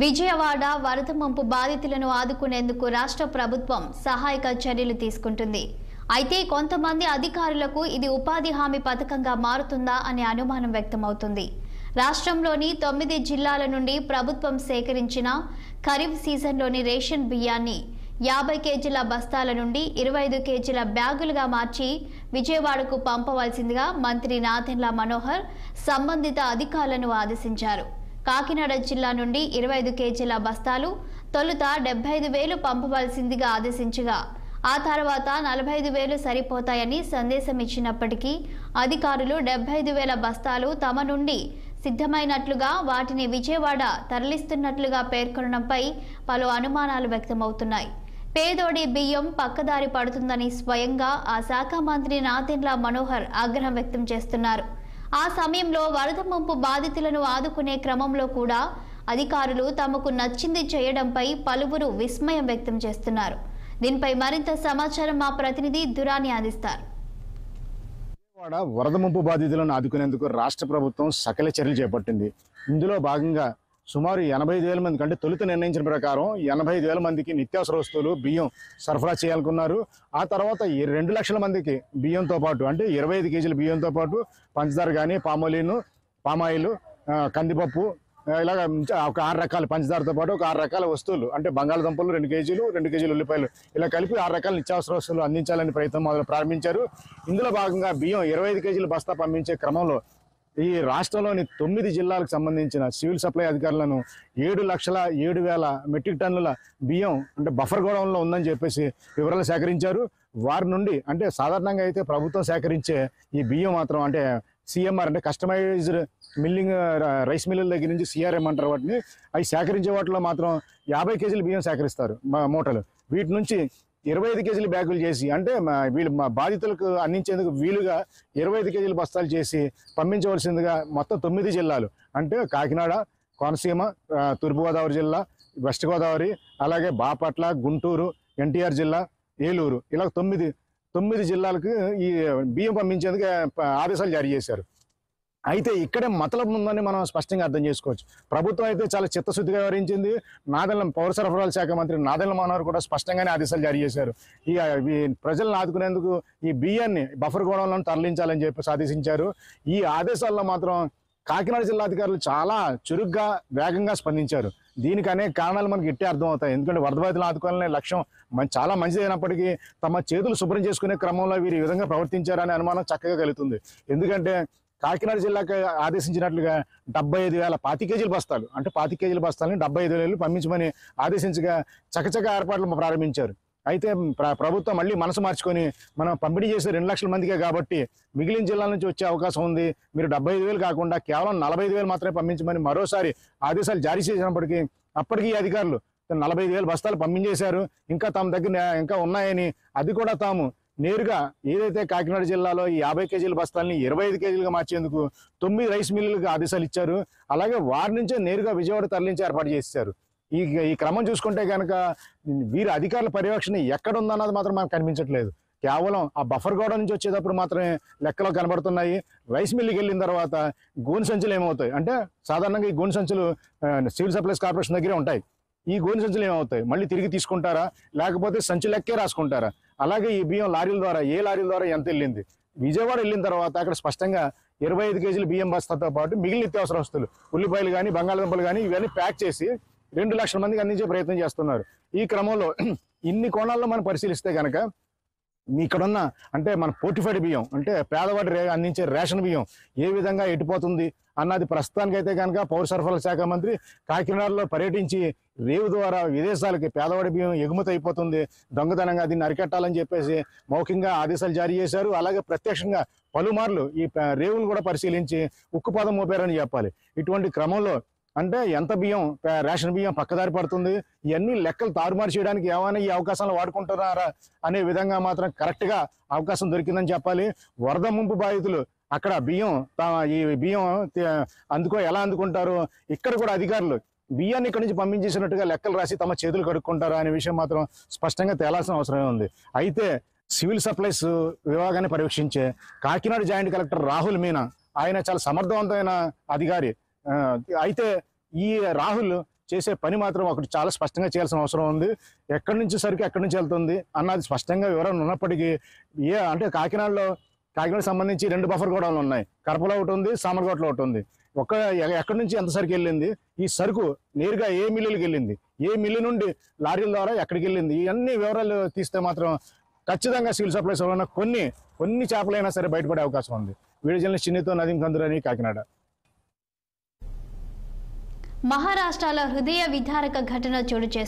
విజయవాడ వరద ముంపు బాధితులను ఆదుకునేందుకు రాష్ట్ర ప్రభుత్వం సహాయక చర్యలు తీసుకుంటుంది. అయితే కొంతమంది అధికారులకు ఇది ఉపాధి హామీ పథకంగా మారుతుందా అనే అనుమానం వ్యక్తమవుతుంది. రాష్ట్రంలోని 9 జిల్లాల నుండి ప్రభుత్వం సేకరించిన ఖరీఫ్ సీజన్లోని రేషన్ బియ్యాన్ని 50 కేజీల బస్తాల నుండి 25 కేజీల బ్యాగులుగా మార్చి విజయవాడకు పంపవలసిందిగా మంత్రి నాదెండ్ల మనోహర్ సంబంధిత అధికారులను ఆదేశించారు. కాకినాడ జిల్లా నుండి 25 కేజీల బస్తాలు తొలుత 75,000 పంపవలసిందిగా ఆదేశించగా ఆ తర్వాత 45,000 సరిపోతాయని సందేశం ఇచ్చినప్పటికీ అధికారులు 75,000 బస్తాలు తమ నుండి సిద్ధమైనట్లుగా వాటిని విజయవాడ తరలిస్తున్నట్లుగా పేర్కొనడంపై పలు అనుమానాలు వ్యక్తమవుతున్నాయి. పేదోడి బియ్యం పక్కదారి పడుతుందని స్వయంగా ఆ శాఖ మంత్రి నాదెండ్ల మనోహర్ ఆగ్రహం వ్యక్తం చేస్తున్నారు. ఆ సమయంలో వరద ముంపు బాధితులను ఆదుకునే క్రమంలో కూడా అధికారులు తమకు నచ్చింది చేయడంపై పలువురు విస్మయం వ్యక్తం చేస్తున్నారు. దీనిపై మరింత సమాచారం మా ప్రతినిధి దురాని అందిస్తారు. వరద ముంపు బాధితులను ఆదుకునేందుకు రాష్ట్ర ప్రభుత్వం సకల చర్యలు చేపట్టింది. ఇందులో భాగంగా సుమారు 85,000 మందికి, అంటే తొలుత నిర్ణయించిన ప్రకారం 85,000 మందికి నిత్యావసర వస్తువులు బియ్యం సరఫరా చేయాలనుకున్నారు. ఆ తర్వాత 2 లక్షల మందికి బియ్యంతో పాటు, అంటే 25 కేజీల బియ్యంతో పాటు పంచదార కానీ, పామాయిల్, కందిపప్పు, ఇలాగ ఒక 6 రకాల పంచదారతో పాటు ఒక 6 రకాల వస్తువులు, అంటే బంగాళదుంపలు 2 కేజీలు ఉల్లిపాయలు, ఇలా కలిపి 6 రకాల నిత్యావసర వస్తువులు అందించాలని ప్రయత్నం ప్రారంభించారు. ఇందులో భాగంగా బియ్యం 25 కేజీల బస్తా పంపించే క్రమంలో ఈ రాష్ట్రంలోని 9 జిల్లాలకు సంబంధించిన సివిల్ సప్లై అధికారులను 7,07,000 మెట్రిక్ టన్నుల బియ్యం, అంటే బఫర్ గోడౌన్లో ఉందని చెప్పేసి వివరాలు సేకరించారు. వారి నుండి, అంటే సాధారణంగా అయితే ప్రభుత్వం సేకరించే ఈ బియ్యం మాత్రం, అంటే సిఎంఆర్, అంటే కస్టమైజ్డ్ మిల్లింగ్ రైస్ మిల్లుల దగ్గర నుంచి సిఆర్ఎం అంటారు వాటిని, అవి సేకరించే వాటిలో మాత్రం 50 కేజీల బియ్యం సేకరిస్తారు మూటలు. వీటి నుంచి 25 కేజీల బ్యాగులు చేసి, అంటే వీళ్ళు బాధితులకు అందించేందుకు వీలుగా 25 కేజీల బస్తాలు చేసి పంపించవలసిందిగా మొత్తం 9 జిల్లాలు, అంటే కాకినాడ, కోనసీమ, తూర్పుగోదావరి జిల్లా, వెస్ట్ గోదావరి, అలాగే బాపట్ల, గుంటూరు, ఎన్టీఆర్ జిల్లా, ఏలూరు, ఇలా 9 జిల్లాలకు ఈ బియ్యం పంపించేందుకు ఆదేశాలు జారీ చేశారు. అయితే ఇక్కడే మతలబు ఉందని మనం స్పష్టంగా అర్థం చేసుకోవచ్చు. ప్రభుత్వం అయితే చాలా చిత్తశుద్ధిగా వ్యవహరించింది. పౌర సరఫరాల శాఖ మంత్రి నాదెండ్ల మనోహర్ కూడా స్పష్టంగానే ఆదేశాలు జారీ చేశారు. ఈ ప్రజలను ఆదుకునేందుకు ఈ బియ్యాన్ని బఫర్ గోడౌన్లను తరలించాలని చెప్పి ఆదేశించారు. ఈ ఆదేశాల్లో మాత్రం కాకినాడ జిల్లా అధికారులు చాలా చురుగ్గా, వేగంగా స్పందించారు. దీనికి అనేక కారణాలు మనకి ఇట్టే అర్థమవుతాయి. ఎందుకంటే వరద బాధితులను ఆదుకోవాలనే లక్ష్యం చాలా మంచిదైనప్పటికీ తమ చేతులు శుభ్రం చేసుకునే క్రమంలో వీరు ఈ విధంగా ప్రవర్తించారనే అనుమానం చక్కగా కలుగుతుంది. ఎందుకంటే కాకినాడ జిల్లాకు ఆదేశించినట్లుగా 75,000 25 కేజీల బస్తాలు, అంటే 25 కేజీల బస్తాలని 75,000 పంపించమని ఆదేశించగా చకచక ఏర్పాట్లు ప్రారంభించారు. అయితే ప్రభుత్వం మళ్ళీ మనసు మార్చుకొని మనం పంపిణీ చేసే 2 లక్షల మందికే కాబట్టి మిగిలిన జిల్లాల నుంచి వచ్చే అవకాశం ఉంది, మీరు 75,000 కాకుండా కేవలం 45,000 మాత్రమే పంపించమని మరోసారి ఆదేశాలు జారీ చేసినప్పటికీ అప్పటికీ అధికారులు 45,000 బస్తాలు పంపించేశారు. ఇంకా తమ దగ్గర ఇంకా ఉన్నాయని, అది కూడా తాము నేరుగా ఏదైతే కాకినాడ జిల్లాలో ఈ 50 కేజీల బస్తాలని 25 కేజీలుగా మార్చేందుకు 9 రైస్ మిల్లులకు ఆదేశాలు ఇచ్చారు. అలాగే వారి నుంచే నేరుగా విజయవాడ తరలించి ఏర్పాటు చేశారు. ఈ క్రమం చూసుకుంటే కనుక వీరి అధికారుల పర్యవేక్షణ ఎక్కడ ఉందన్నది మాత్రం మనకు కనిపించట్లేదు. కేవలం ఆ బఫర్ గోడ నుంచి వచ్చేటప్పుడు మాత్రమే లెక్కలో కనబడుతున్నాయి. రైస్ మిల్లుకి వెళ్ళిన తర్వాత గోను సంచులు ఏమవుతాయి, అంటే సాధారణంగా ఈ గోను సంచులు సివిల్ సప్లైస్ కార్పొరేషన్ దగ్గరే ఉంటాయి. ఈ గోను సంచులు ఏమవుతాయి, మళ్ళీ తిరిగి తీసుకుంటారా, లేకపోతే సంచులు లెక్కే రాసుకుంటారా? అలాగే ఈ బియ్యం లారీల ద్వారా, ఏ లారీల ద్వారా ఎంత వెళ్ళింది, విజయవాడ వెళ్ళిన తర్వాత అక్కడ స్పష్టంగా 25 కేజీల బియ్యం బస్తాతో పాటు మిగిలిన నిత్యావసర వస్తువులు, ఉల్లిపాయలు కానీ, బంగాళదుంపలు కానీ, ఇవన్నీ ప్యాక్ చేసి 2 లక్షల మందికి అందించే ప్రయత్నం చేస్తున్నారు. ఈ క్రమంలో ఇన్ని కోణాల్లో మనం పరిశీలిస్తే కనుక ఇక్కడున్న, అంటే మన పోర్టిఫైడ్ బియ్యం, అంటే పేదవాడి అందించే రేషన్ బియ్యం ఏ విధంగా ఎట్టిపోతుంది అన్నది ప్రస్తుతానికైతే కనుక పౌర సరఫరాల శాఖ మంత్రి కాకినాడలో పర్యటించి రేవు ద్వారా విదేశాలకి పేదవాడి బియ్యం ఎగుమతి అయిపోతుంది, దొంగతనంగా దీన్ని అరికట్టాలని చెప్పేసి మౌఖికంగా ఆదేశాలు జారీ చేశారు. అలాగే ప్రత్యక్షంగా పలుమార్లు ఈ రేవును కూడా పరిశీలించి ఉక్కుపాదం మోపారని చెప్పాలి. ఇటువంటి క్రమంలో అంటే ఎంత బియ్యం, రేషన్ బియ్యం పక్కదారి పడుతుంది, ఇవన్నీ లెక్కలు తారుమారు చేయడానికి ఏమైనా ఈ అవకాశాలను వాడుకుంటున్నారా అనే విధంగా మాత్రం కరెక్ట్గా అవకాశం దొరికిందని చెప్పాలి. వరద ముంపు బాధితులు అక్కడ ఈ బియ్యం ఎలా అందుకుంటారు, ఇక్కడ కూడా అధికారులు బియ్యాన్ని ఇక్కడి నుంచి పంపించేసినట్టుగా లెక్కలు రాసి తమ చేతులు కడుక్కుంటారా అనే విషయం మాత్రం స్పష్టంగా తేలాల్సిన అవసరమే ఉంది. అయితే సివిల్ సప్లైస్ విభాగాన్ని పర్యవేక్షించే కాకినాడ జాయింట్ కలెక్టర్ రాహుల్ మీనా, ఆయన చాలా సమర్థవంతమైన అధికారి. అయితే ఈ రాహుల్ చేసే పని మాత్రం ఒకటి చాలా స్పష్టంగా చేయాల్సిన అవసరం ఉంది. ఎక్కడి నుంచి సరుకు ఎక్కడి నుంచి వెళ్తుంది అన్నది స్పష్టంగా వివరణ ఉన్నప్పటికీ అంటే కాకినాడకు సంబంధించి 2 బఫర్ గోడౌన్లు ఉన్నాయి. కడపలో ఒకటి ఉంది, సామర్లకోటలో ఒకటి ఉంది. ఎక్కడి నుంచి ఎంత సరుకు వెళ్ళింది, ఈ సరుకు నేరుగా ఏ మిల్లులకు వెళ్ళింది, ఏ మిల్లు నుండి లారీల ద్వారా ఎక్కడికి వెళ్ళింది, ఇవన్నీ వివరాలు తీస్తే మాత్రం ఖచ్చితంగా సివిల్ సప్లైస్ వలన కొన్ని చేపలైనా సరే బయటపడే అవకాశం ఉంది. వీడియో జర్నలిస్ట్ చిన్నితో నదీం కందురని, కాకినాడ. మహారాష్ట్రలో హృదయ విదారక ఘటన చోటు చేసుకుంది.